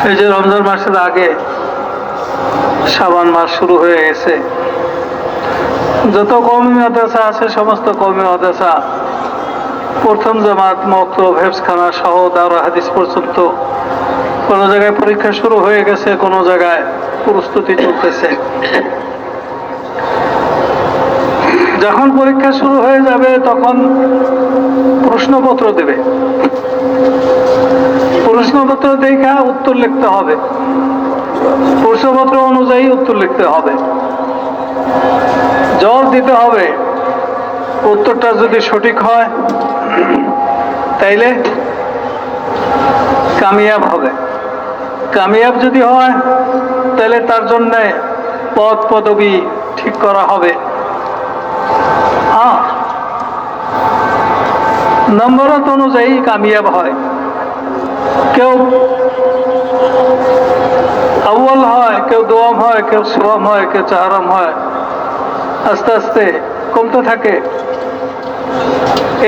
এই যে রমজান মাসের আগে শাবান মাস শুরু হয়ে গেছে, যত কওমি মাদ্রাসা আছে সমস্ত কওমি মাদ্রাসা প্রথম জামাত, মক্তব, হেফজখানা সহ দাওরা হাদিস পর্যন্ত কোনো জায়গায় পরীক্ষা শুরু হয়ে গেছে, কোনো জায়গায় প্রস্তুতি চলতেছে। যখন পরীক্ষা শুরু হয়ে যাবে তখন প্রশ্নপত্র দেবে। প্রশ্নপত্র দেখা উত্তর লিখতে হবে, প্রশ্নপত্র অনুযায়ী উত্তর লিখতে হবে, জবাব দিতে হবে। উত্তরটা যদি সঠিক হয় তাইলে কামিয়াব হবে, কামিয়াব যদি হয় তাহলে তার জন্য পদ পদবি ঠিক করা হবে। নম্বরত অনুযায়ী কামিয়াব হয়, কেউ আউয়াল হয়, কেউ দোয়াম হয়, কেউ সোয়াম হয়, কেউ চারাম হয়, আস্তে আস্তে কমতে থাকে।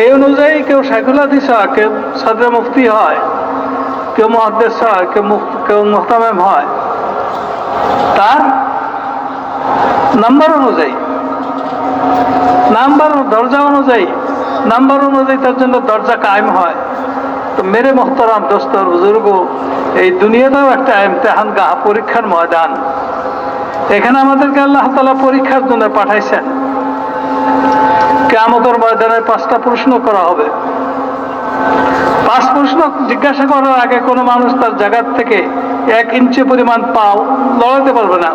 এই অনুযায়ী কেউ শাইখুল হাদিস হয়, কেউ সদরে মুফতি হয়, কেউ মুহাদ্দিস হয়, কেউ মুহতামিম হয়, তার নাম্বার অনুযায়ী, নাম্বার দরজা অনুযায়ী, নাম্বার অনুযায়ী তার জন্য দরজা কায়েম হয়। তো মেরে মোহতারাম দোস্তর বুজুর্গ, এই দুনিয়াটাও একটা ইমতিহান গাহ, পরীক্ষার ময়দান। এখানে আমাদেরকে আল্লাহ তাআলা পরীক্ষার জন্য পাঠাইছেন। কিয়ামতের ময়দানে 5টা প্রশ্ন করা হবে। 5 প্রশ্ন জিজ্ঞাসা করার আগে কোনো মানুষ তার জায়গার থেকে 1 ইঞ্চি পরিমাণ পাও লড়াতে পারবে না।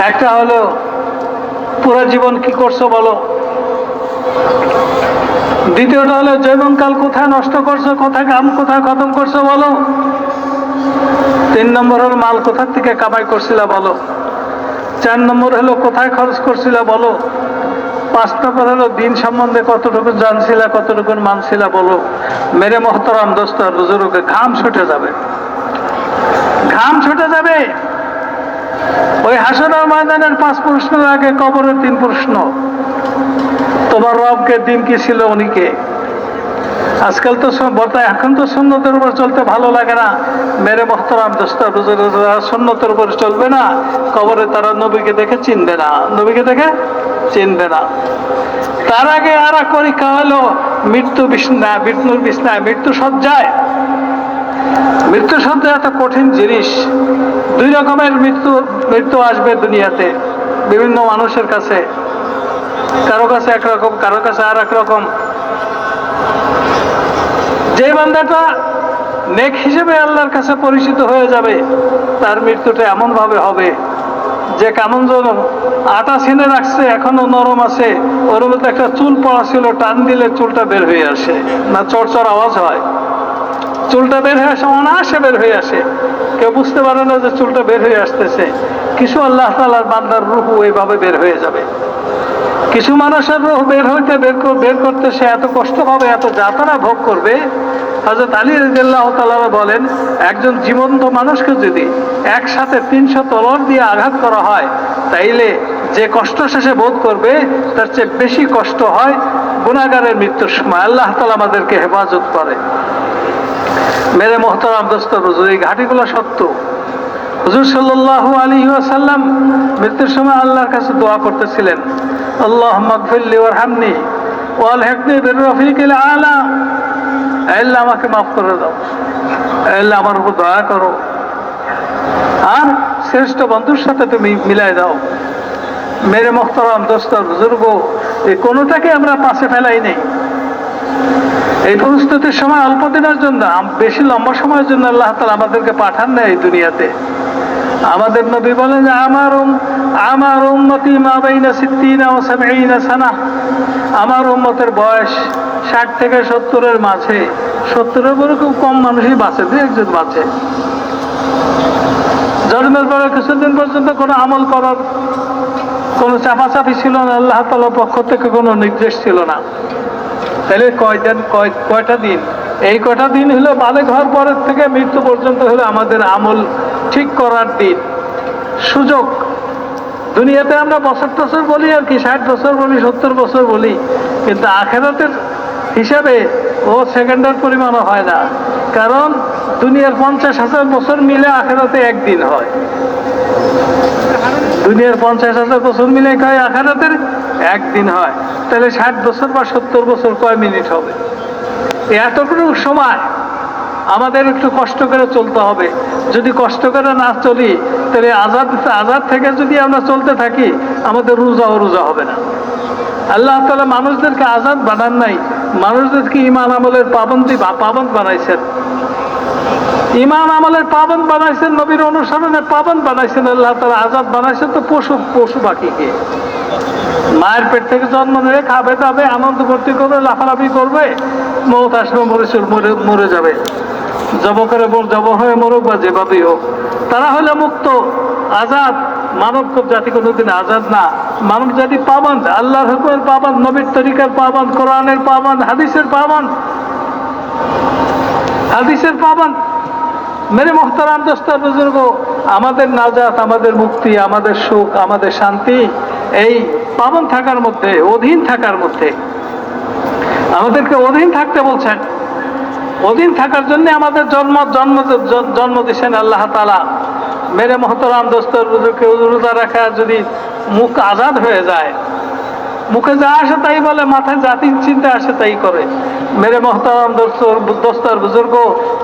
একটা হলো, পুরো জীবন কি করছো বলো। দ্বিতীয়টা হলো, জৈবনকাল কোথায় নষ্ট করছো, কোথায় কাম কোথায় খতম করছো বলো। 3 নম্বর হলো, মাল কোথা থেকে কামাই করছিলা বলো। 4 নম্বর হলো, কোথায় খরচ করছিলা বলো। 5 নম্বর হলো, দিন সম্বন্ধে কতটুকু জানছিলা, কতটুকু মানছিলা বলো। মেরে মোহতারাম দোস্ত বুজুর্গ, ঘাম ছুটে যাবে, ঘাম ছুটে যাবে। ওই হাসরের ময়দানের 5 প্রশ্নের আগে কবরের 3 প্রশ্ন। তোমার রবকে দিন কি ছিল, উনি কে? আজকাল তো এখন তো সুন্নতের উপর চলতে ভালো লাগে না। মেরে মোহতারাম দোস্ত বুজুর্গ, সুন্নতের উপর চলবে না, কবরে তারা নবীকে দেখে চিনবে না, নবীকে দেখে চিনবে না। তার আগে আর এক পরীক্ষা হলো মৃত্যু বিছনা, মৃত্যুর বিছনায়, মৃত্যু সজ্জায়। মৃত্যু সজ্জা এত কঠিন জিনিস। 2 রকমের মৃত্যু আসবে দুনিয়াতে, বিভিন্ন মানুষের কাছে, কারো কাছে একরকম, কারো কাছে আর এক রকম। যে বান্দাটা নেক হিসেবে আল্লাহর কাছে পরিচিত হয়ে যাবে, তার মৃত্যুটা এমন ভাবে হবে যে কেমন যেন আটা ছিনে রাখছে, এখনো নরম আছে, ওর মধ্যে একটা চুল পড়া ছিল, টান দিলে চুলটা বের হয়ে আসে না, চড়চড় আওয়াজ হয়, চুলটা বের হয়ে আসে, অনায়াসে বের হয়ে আসে, কেউ বুঝতে পারে না যে চুলটা বের হয়ে আসতেছে। কিছু আল্লাহ তাআলার বান্দার রূহ এইভাবে বের হয়ে যাবে। কিছু মানুষের রূহ বের করতে সে এত কষ্ট পাবে, এত যাতনা ভোগ করবে। হযরত আলী রাদিয়াল্লাহু তাআলা বলেন, একজন জীবন্ত মানুষকে যদি একসাথে 300 তলোয়ার দিয়ে আঘাত করা হয়, তাইলে যে কষ্ট শেষে বোধ করবে তার চেয়ে বেশি কষ্ট হয় গুনাহগারের মৃত্যুর সময়। আল্লাহ তাআলা আমাদেরকে হেফাজত করে। মেরে মোহতারাম দোস্ত বুজুর্গ, এই ঘাটিগুলো সত্য। হুজুর সাল্লাল্লাহু আলাইহি ওয়াসাল্লাম মৃত্যুর সময় আল্লাহর কাছে দোয়া করতেছিলেন, আল্লাহুম্মা গফিরলি ওয়ারহামনি ওয়ালহিকনি বির-রফিকিল আলা। আল্লাহ আমাকে মাফ করে দাও, আল্লাহ আমার উপর দয়া করো, আর শ্রেষ্ঠ বন্ধুর সাথে তুমি মিলাই দাও। মেরে মোহতারাম দোস্ত বুজুর্গ, এই কোনোটাকে আমরা পাশে ফেলাই নেই। এই প্রস্তুতির সময় অল্প দিনের জন্য, বেশি লম্বা সময়ের জন্য আল্লাহ তাআলা আমাদেরকে পাঠান না এই দুনিয়াতে। আমাদের নবী বলেন যে আমার উম্মতি মা বাইনা 60 ওয়া 70 সানা। আমার উম্মতের বয়স 60 থেকে 70-এর মাঝে। 70-এর পরে খুব কম মানুষই বাঁচে, 2-1 বাঁচে। জন্মের পরে কিছুদিন পর্যন্ত কোনো আমল করার কোনো চাপাচাপি ছিল না, আল্লাহ তাআলার পক্ষ থেকে কোনো নির্দেশ ছিল না। তাহলে কয়টা দিন? এই কয়টা দিন হলো বালেগ হওয়ার পরের থেকে মৃত্যু পর্যন্ত হলো আমাদের আমল ঠিক করার দিন, সুযোগ। দুনিয়াতে আমরা বছর বলি আর কি, 60 বছর বলি, 70 বছর বলি, কিন্তু আখিরাতের হিসাবে ও সেকেন্ডের পরিমাণও হয় না, কারণ দুনিয়ার 50,000 বছর মিলে আখেরাতে একদিন হয়। দুনিয়ার 50,000 বছর মিলে কয় আখেরাতের একদিন হয়, তাহলে 60 বছর বা 70 বছর কয় মিনিট হবে? এতটুকু সময় আমাদের একটু কষ্ট করে চলতে হবে। যদি কষ্ট করে না চলি, তাহলে আজাদ থেকে যদি আমরা চলতে থাকি, আমাদের রোজা হবে না। আল্লাহ তাআলা মানুষদেরকে আজাদ বানান নাই, মানুষদেরকে ঈমান আমলের পাবন্দ বানাইছেন। ঈমান আমলের পাবন্দ বানাইছেন, নবীর অনুসরণের পাবন্দ বানাইছেন। আল্লাহ তাআলা আজাদ বানাইছেন তো পশু পাখিকে। মায়ের পেট থেকে জন্ম নিয়ে খাবে দাবে, আনন্দ ফুর্তি করবে, লাফালাফি করবে, মৌত আসবে, মরে যাবে। জব হয়ে মরুক বা যেভাবেই হোক, তারা হলে মুক্ত, আজাদ। মানব জাতি কোনোদিন আজাদ না। মানব জাতি পাবন্দ, আল্লাহর হুকুমের পাবন্দ, নবীর তরিকার পাবন্দ, কোরআনের পাবন্দ, হাদিসের পাবন্দ। মেরে মোহতারাম দোস্ত বুজুর্গ, আমাদের নাজাত, আমাদের মুক্তি, আমাদের সুখ, আমাদের শান্তি এই পাবন থাকার মধ্যে, অধীন থাকার মধ্যে। আমাদেরকে অধীন থাকতে বলছেন। অধীন থাকার জন্য আমাদের জন্ম দিয়েছেন আল্লাহ তাআলা। মেরে মোহতারাম দোস্ত বুজুর্গকে রোজা রাখা যদি মুখ আজাদ হয়ে যায়, মুখে যা আসে তাই বলে, মাথায় জাতির চিন্তা আসে তাই করে, মেরে মোহতারাম দোস্তর বুজুর্গ,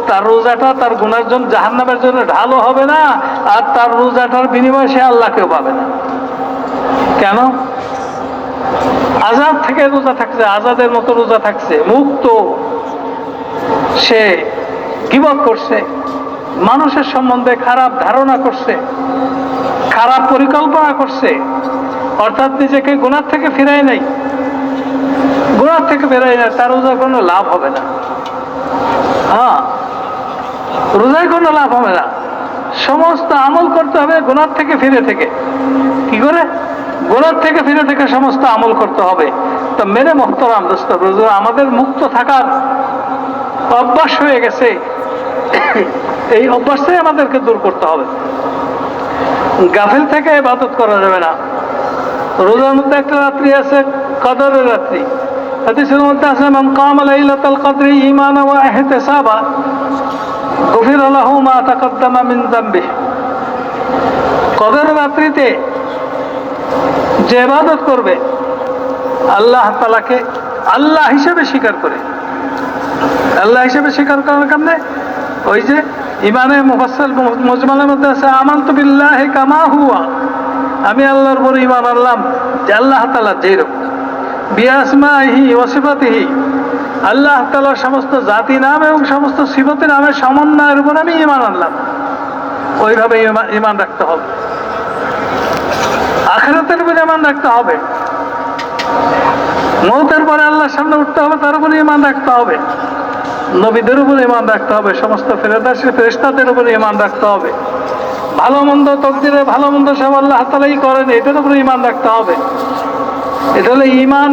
তার রোজাটা তার গুনার জন্য, জাহান্নামের জন্য ঢালও হবে না, আর তার রোজাটার বিনিময়ে সে আল্লাহকেও পাবে না। কেন? আজাদ থেকে রোজা থাকছে, আজাদের মতো রোজা থাকছে, মুক্ত। সে গীবত করছে, মানুষের সম্বন্ধে খারাপ ধারণা করছে, খারাপ পরিকল্পনা করছে, অর্থাৎ নিজেকে গুনার থেকে ফিরায় নাই। গুনার থেকে ফেরায় না, তার রোজার কোনো লাভ হবে না। হ্যাঁ, রোজায় কোনো লাভ হবে না। সমস্ত আমল করতে হবে গুনার থেকে ফিরে থেকে। কি করে? গুনার থেকে ফিরে থেকে সমস্ত আমল করতে হবে। তো মেরে মোহতারাম দোস্ত, আমাদের মুক্ত থাকার অভ্যাস হয়ে গেছে, এই অভ্যাসটাই আমাদেরকে দূর করতে হবে। গাফিল থেকে ইবাদত করা যাবে না। রোজার মধ্যে একটা রাত্রি আছে, কদরের রাত্রি। হাদিসের মধ্যে আছে, মান কামা লাইলাতুল কদরি ঈমানান ওয়া ইহতিসাবা গুফিরা লাহু মা তাকদ্দামা মিন যামবিহি। কদরের রাত্রিতে যে ইবাদত করবে, আল্লাহ তাআলাকে আল্লাহ হিসেবে স্বীকার করে। আল্লাহ হিসেবে স্বীকার করার কারণে ওই যে ইমানে মুফাসসাল মুজমালের মধ্যে আছে, আমানতু বিল্লাহি কামা হুয়া, আমি আল্লাহর উপর ঈমান আনলাম যে আল্লাহ তাআলা যেরকম, বিআসমাইহি ওয়া সিফাতিহি, আল্লাহ তাআলার সমস্ত জাতি নাম এবং সমস্ত সিফাতি নামের সমন্বয়ের উপর আমি ঈমান আনলাম। ওইভাবে ঈমান রাখতে হবে। আখিরাতের উপর ঈমান রাখতে হবে। মওতের পরে আল্লাহর সামনে উঠতে হবে, তার উপর ঈমান রাখতে হবে। নবীদের উপর ঈমান রাখতে হবে, সমস্ত ফেরেশতাদের উপর ঈমান রাখতে হবে। ভালো মন্দ তকদিরে ভালো মন্দ সব আল্লাহ তাআলাই করেন, এটার উপর ঈমান রাখতে হবে। এটা হলো ঈমান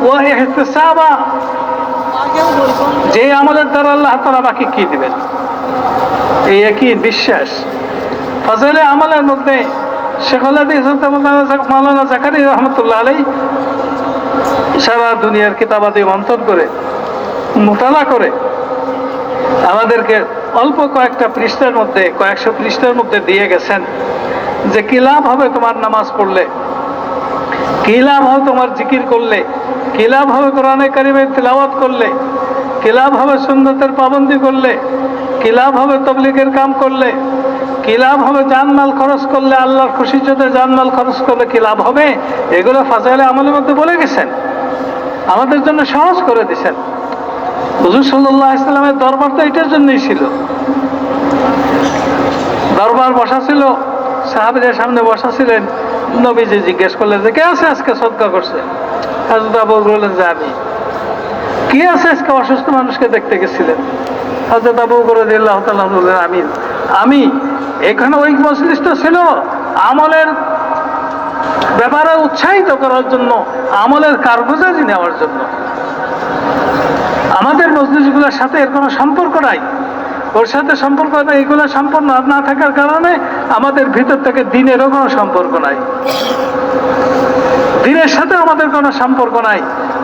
ওয়া ইহতিসাবা, যে আমলের দ্বারা আল্লাহ তাআলা বাকি কি দিবেন, এই একই বিশ্বাস। ফজলে আমলের মধ্যে শেখুল হাদিস মাওলানা জাকারিয়া রহমাতুল্লাহ আলাইহি সারা দুনিয়ার কিতাবাদি মন্থন করে, মুতালা করে আমাদেরকে অল্প কয়েকটা পৃষ্ঠার মধ্যে, কয়েকশো পৃষ্ঠার মধ্যে দিয়ে গেছেন যে কি লাভ হবে তোমার নামাজ পড়লে, কি লাভ হবে তোমার জিকির করলে, কি লাভ হবে কোরআনে কারিমের তিলাওয়াত করলে, কি লাভ হবে সুন্নতের পাবন্দি করলে, কি লাভ হবে তাবলীগের কাম করলে, কি লাভ হবে জানমাল খরচ করলে, আল্লাহর খুশির জন্য জানমাল খরচ করলে কি লাভ হবে, এগুলো ফাজাইলে আমলের মধ্যে বলে গেছেন, আমাদের জন্য সহজ করে দিয়েছেন। হুজুর সাল্লাল্লাহু আলাইহি ওয়াসাল্লামের দরবার তো এটার জন্যই ছিল। দরবার বসা ছিল, সাহাবীদের সামনে বসা ছিলেন। নবীজি জিজ্ঞেস করলেন যে কে আছে আজকে সদকা করছে? হযরত আবু বকর বললেন যে আমি। কে আছে আজকে অসুস্থ মানুষকে দেখতে গেছিলেন? হযরত আবু বকর রাদিয়াল্লাহু তাআলা বললেন আমি। এখানে ওই মজলিসটা ছিল আমলের ব্যাপারে উৎসাহিত করার জন্য, আমলের কারগুজারি নেওয়ার জন্য। আমাদের মজলিসগুলোর সাথে এর কোনো সম্পর্ক নাই, ওর সাথে সম্পর্ক নাই। এগুলো সম্পন্ন না থাকার কারণে আমাদের ভিতর থেকে দিনেরও কোনো সম্পর্ক নাই। দিনের সাথে আমাদের কোনো সম্পর্ক নাই,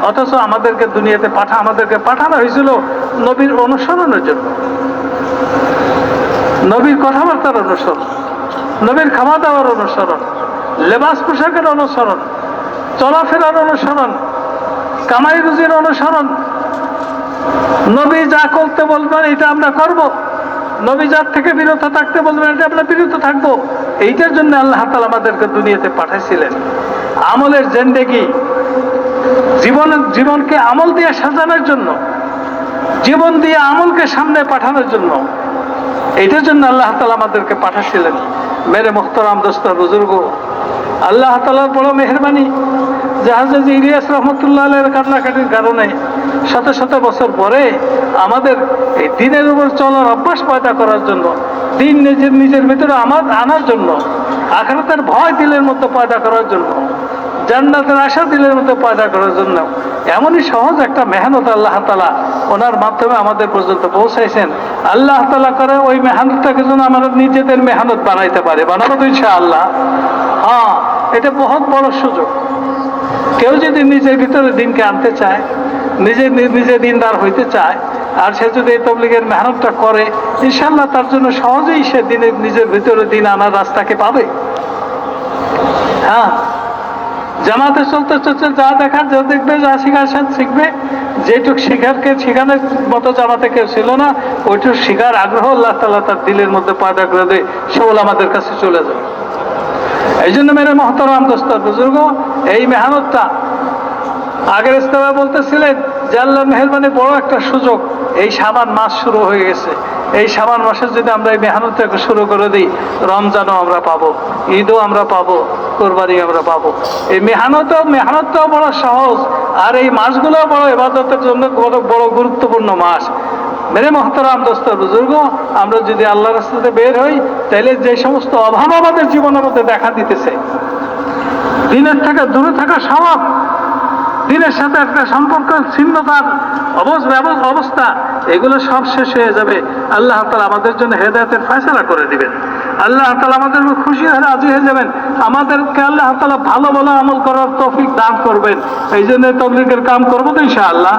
অথচ আমাদেরকে দুনিয়াতে আমাদেরকে পাঠানো হয়েছিল নবীর অনুসরণের জন্য, নবীর কথাবার্তার অনুসরণ, নবীর খাওয়া দাওয়ার অনুসরণ, লেবাস পোশাকের অনুসরণ, চলাফেরার অনুসরণ, কামাই রুজির অনুসরণ। নবী যা করতে বলবেন এটা আমরা করব, নবী যার থেকে বিরত থাকতে বলবেন এটা আমরা বিরত থাকবো। এইটার জন্য আল্লাহ তাআলা আমাদেরকে দুনিয়াতে পাঠাইছিলেন। আমলের জিন্দেগি, জীবনকে আমল দিয়ে সাজানোর জন্য, জীবন দিয়ে আমলকে সামনে পাঠানোর জন্য, এইটার জন্য আল্লাহ তাআলা আমাদেরকে পাঠাইছিলেন। মেরে মুহতারাম দোস্ত বুজুর্গ, আল্লাহ তাআলার বড় মেহেরবানি যে হযরত ইলিয়াস রহমতুল্লাহ আলাইহির কান্নাকাটির কারণে শত শত বছর পরে আমাদের এই দিনের উপর চলার অভ্যাস পয়দা করার জন্য, দিন নিজের ভিতরে আনার জন্য, আখিরাতের ভয় দিলের মধ্যে পয়দা করার জন্য, জান্নাতের আশা দিলের মধ্যে পয়দা করার জন্য এমনই সহজ একটা মেহনত আল্লাহ তাআলা ওনার মাধ্যমে আমাদের পর্যন্ত পৌঁছাইছেন। আল্লাহ তাআলা করে ওই মেহনতটাকে যেন আমরা নিজেদের মেহনত বানাইতে পারি, বানাবো তো ইনশাআল্লাহ। হ্যাঁ, এটা বহুত বড় সুযোগ। কেউ যদি নিজের ভিতরে দিনকে আনতে চায়, নিজে দিনদার হইতে চায়, আর সে যদি এই তবলিগের মেহনতটা করে, ইনশাআল্লাহ তার জন্য সহজেই সে নিজের ভিতরে দিন আনার রাস্তাকে পাবে। হ্যাঁ, জামাতে চলতে চলতে যা দেখার যা দেখবে, যা শিখার শিখবে। যেটুক শিখানোর মতো জামাতে কেউ ছিল না, ওইটুক শিখার আগ্রহ আল্লাহ তাআলা তার দিলের মধ্যে পয়দা করে দেয়, সেগুলো আমাদের কাছে চলে যায়। এই জন্য মেরে মহতারাম দোস্ত বুজুর্গ, এই মেহনতটা আগের ইস্তেমা বলতেছিলেন যে আল্লাহর মেহেরবানি বড় একটা সুযোগ। এই শাবান মাস শুরু হয়ে গেছে, এই শাবান মাসে যদি আমরা এই মেহনতটাকে শুরু করে দিই, রমজানও আমরা পাবো, ঈদও আমরা পাবো, কোরবানি আমরা পাবো। এই মেহনতটাও বড় সহজ, আর এই মাসগুলো বড় ইবাদতের জন্য বড় গুরুত্বপূর্ণ মাস। মেরে মহতারাম দোস্ত বুজুর্গ, আমরা যদি আল্লাহর রাস্তাতে বের হই, তাহলে যে সমস্ত অভাব আমাদের জীবনের মধ্যে দেখা দিতেছে, দিনের থেকে দূরে থাকা স্বভাব, দিনের সাথে একটা সম্পর্ক ছিন্নতার অবস্থা, এগুলো সব শেষ হয়ে যাবে। আল্লাহ তাআলা আমাদের জন্য হেদায়েতের ফয়সালা করে দিবেন। আল্লাহ তাআলা আমাদের খুশি হয়ে রাজি হয়ে যাবেন। আমাদেরকে আল্লাহ তাআলা ভালো ভালো আমল করার তৌফিক দান করবেন। এই জন্য তাবলীগের কাম করবো তো ইনশাআল্লাহ।